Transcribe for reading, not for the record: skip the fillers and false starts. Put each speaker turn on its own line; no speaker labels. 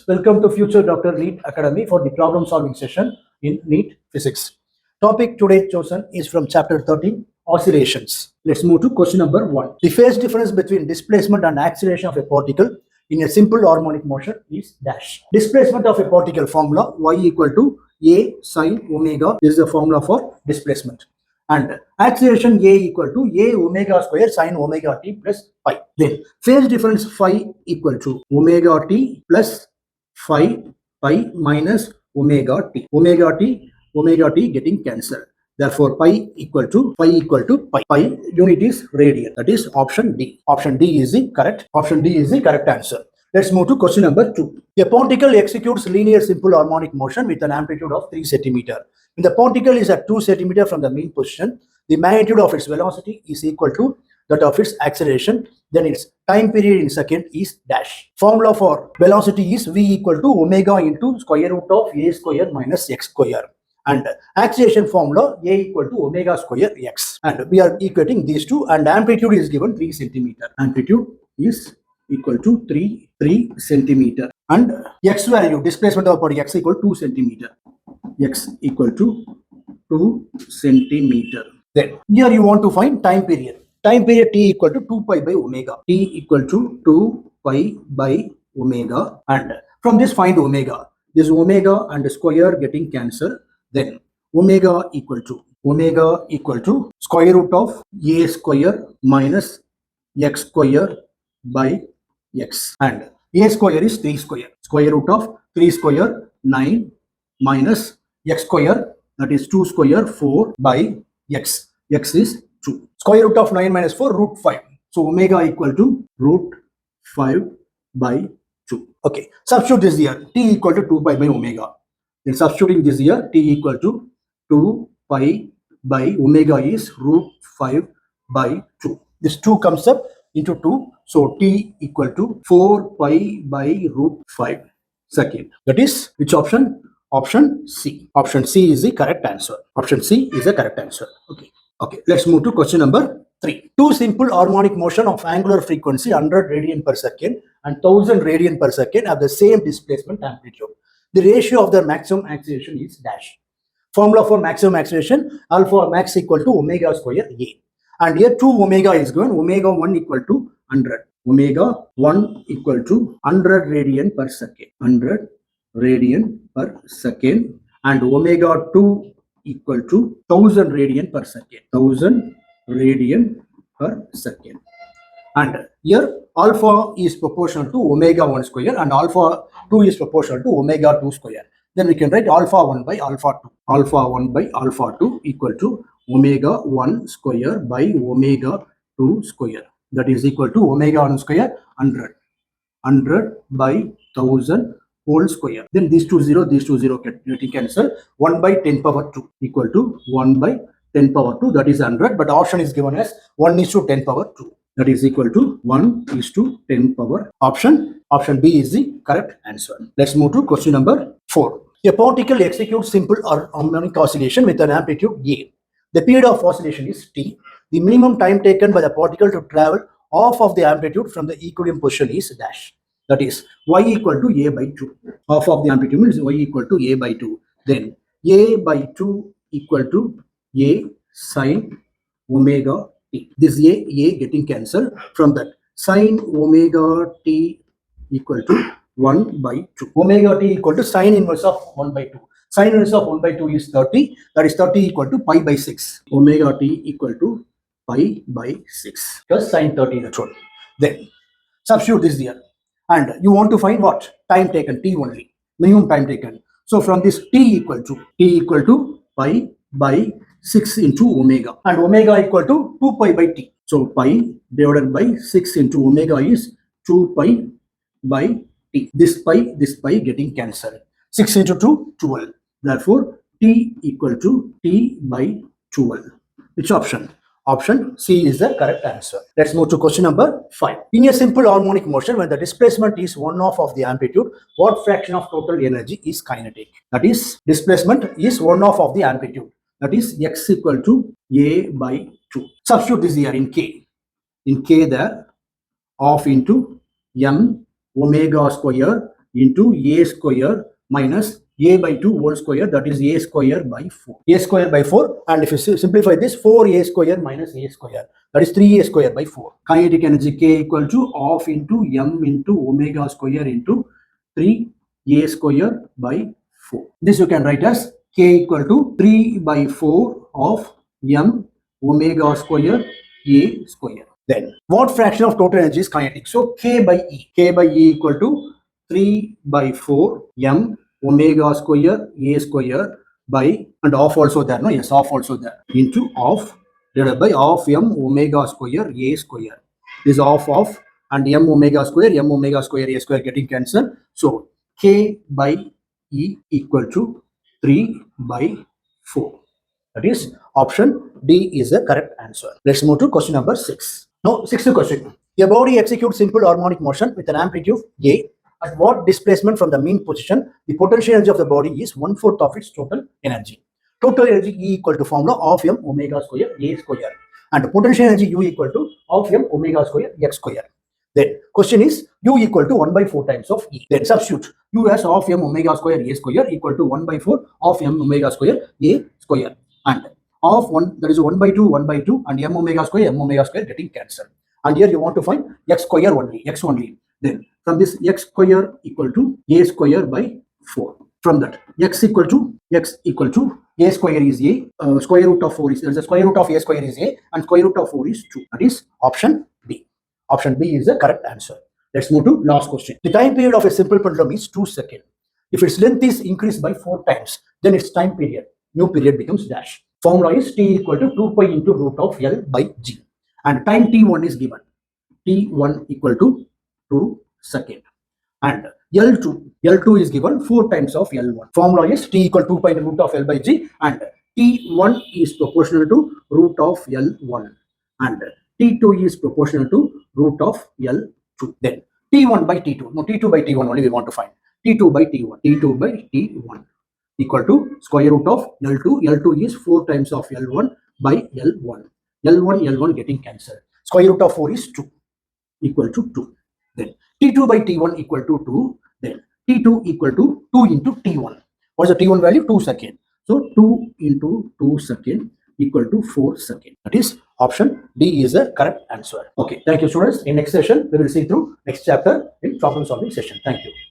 Welcome to Future Dr. NEET Academy for the problem solving session in NEET Physics. Topic today chosen is from chapter 13, Oscillations. Let's move to question number 1. The phase difference between displacement and acceleration of a particle in a simple harmonic motion is dash. Displacement of a particle formula y equal to a sine omega is the formula for displacement. And acceleration a equal to a omega square sine omega t plus pi. Then phase difference phi equal to omega t plus phi pi minus omega t. Omega t getting cancelled. Therefore, pi equal to pi. Pi unit is radian. That is option D. Option D is the correct. Option D is the correct answer. Let's move to question number 2. A particle executes linear simple harmonic motion with an amplitude of 3 cm. When the particle is at 2 cm from the mean position, the magnitude of its velocity is equal to that of its acceleration. Then its time period in second is dash. Formula for velocity is v equal to omega into square root of a square minus x square. And acceleration formula a equal to omega square x. And we are equating these two, and amplitude is given 3 cm. Amplitude is equal to 3 cm. And x value, displacement of body x equal to 2 cm. X equal to 2 cm. Then here you want to find time period. Time period t equal to 2 pi by omega. T equal to 2 pi by omega. And from this find omega. This omega and square getting cancelled. Then omega equal to square root of a square minus x square by x. And a square is 3 square. Square root of 3 square 9 minus x square, that is 2 square 4 by x. X is 2. Square root of 9 minus 4 root 5. So omega equal to root 5 by 2. Okay. Substitute this here. T equal to 2 pi by omega. Then substituting this here, t equal to 2 pi by omega is root 5 by 2. This 2 comes up into 2. So t equal to 4 pi by root 5 second. That is which option? Option C. Option C is the correct answer. Option C is the correct answer. Okay. Let's move to question number 3. Two simple harmonic motion of angular frequency 100 radian per second and 1000 radian per second have the same displacement amplitude. The ratio of their maximum acceleration is dash. Formula for maximum acceleration, alpha max equal to omega square a. And here 2 omega is given. Omega 1 equal to 100. Omega 1 equal to 100 radian per second. 100 radian per second. And omega 2 equal to 1000 radian per second. 1000 radian per second. And here alpha is proportional to omega 1 square and alpha 2 is proportional to omega 2 square. Then we can write alpha 1 by alpha 2. Alpha 1 by alpha 2 equal to omega 1 square by omega 2 square. That is equal to omega 1 square 100. 100 by 1000 whole square. Then these two 0 getting cancelled. 1 by 10 power 2 equal to 1 by 10 power 2, that is 100. But option is given as 1 is to 10 power 2. That is equal to 1 is to 10 power. Option B is the correct answer. Let's move to question number 4. A particle executes simple harmonic oscillation with an amplitude A. The period of oscillation is t. The minimum time taken by the particle to travel half of the amplitude from the equilibrium position is dash. That is y equal to a by 2. Half of the amplitude means y equal to a by 2. Then a by 2 equal to a sine omega t. This a getting cancelled. From that sine omega t equal to 1 by 2. Omega t equal to sine inverse of 1 by 2. Sine inverse of 1 by 2 is 30. That is 30 equal to pi by 6. Omega t equal to pi by 6. Plus sine 30 that's all. Then substitute this here. And you want to find what? Time taken, t only. Minimum time taken. So from this t equal to pi by 6 into omega. And omega equal to 2 pi by t. So pi divided by 6 into omega is 2 pi by t. This pi getting cancelled. 6 into 2, 12. Therefore, t equal to t by 12. Which option? Option C is the correct answer. Let's move to question number 5. In a simple harmonic motion, when the displacement is 1/2 of the amplitude, what fraction of total energy is kinetic? That is, displacement is 1/2 of the amplitude. That is x equal to a by 2. Substitute this here in k. In k there, half into m omega square into a square minus a by 2 whole square, that is a square by 4. A square by 4, and if you simplify this, 4a square minus a square, that is 3a square by 4. Kinetic energy K equal to half into m into omega square into 3a square by 4. This you can write as K equal to 3 by 4 of m omega square a square. Then what fraction of total energy is kinetic? So K by E. K by E equal to 3 by 4 m omega square a square by, and half also there, no? Yes, half also there, into half divided by half m omega square a square. This is half of, and m omega square a square getting cancelled. So K by E equal to 3 by 4. That is option D is the correct answer. Let's move to question number 6. Now, sixth question. A body executes simple harmonic motion with an amplitude A. At what displacement from the mean position, the potential energy of the body is 1/4 of its total energy. Total energy E equal to formula of m omega square A square. And potential energy U equal to of m omega square x square. Then question is U equal to 1 by 4 times of E. Then substitute U as of m omega square A square equal to 1 by 4 of m omega square A square. And of 1, that is 1 by 2 and m omega square getting cancelled. And here you want to find x square only, x only. Then from this x square equal to a square by 4. From that x equal to a square is a, square root of 4 is, there is a square root of a square is a, and square root of 4 is 2. That is option B. Option B is the correct answer. Let's move to last question. The time period of a simple pendulum is 2 seconds. If its length is increased by 4 times, then its time period, new period, becomes dash. Formula is t equal to 2 pi into root of L by G. And time t1 is given. T1 equal to 2 seconds. And L2 is given 4 times of L1. Formula is t equal to 2 pi into root of L by G. And T1 is proportional to root of L1. And T2 is proportional to root of L2. Then T1 by T2. No, T2 by T1 only we want to find. T2 by T1. T2 by T1 equal to square root of L2. L2 is 4 times of L1 by L1. L1 getting cancelled. Square root of 4 is 2 equal to 2. Then T2 by T1 equal to 2. Then T2 equal to 2 into T1. What is the T1 value? 2 seconds. So 2 into 2 seconds equal to 4 seconds. That is option D is the correct answer. Okay, thank you students. In next session, we will see through next chapter in problem solving session. Thank you.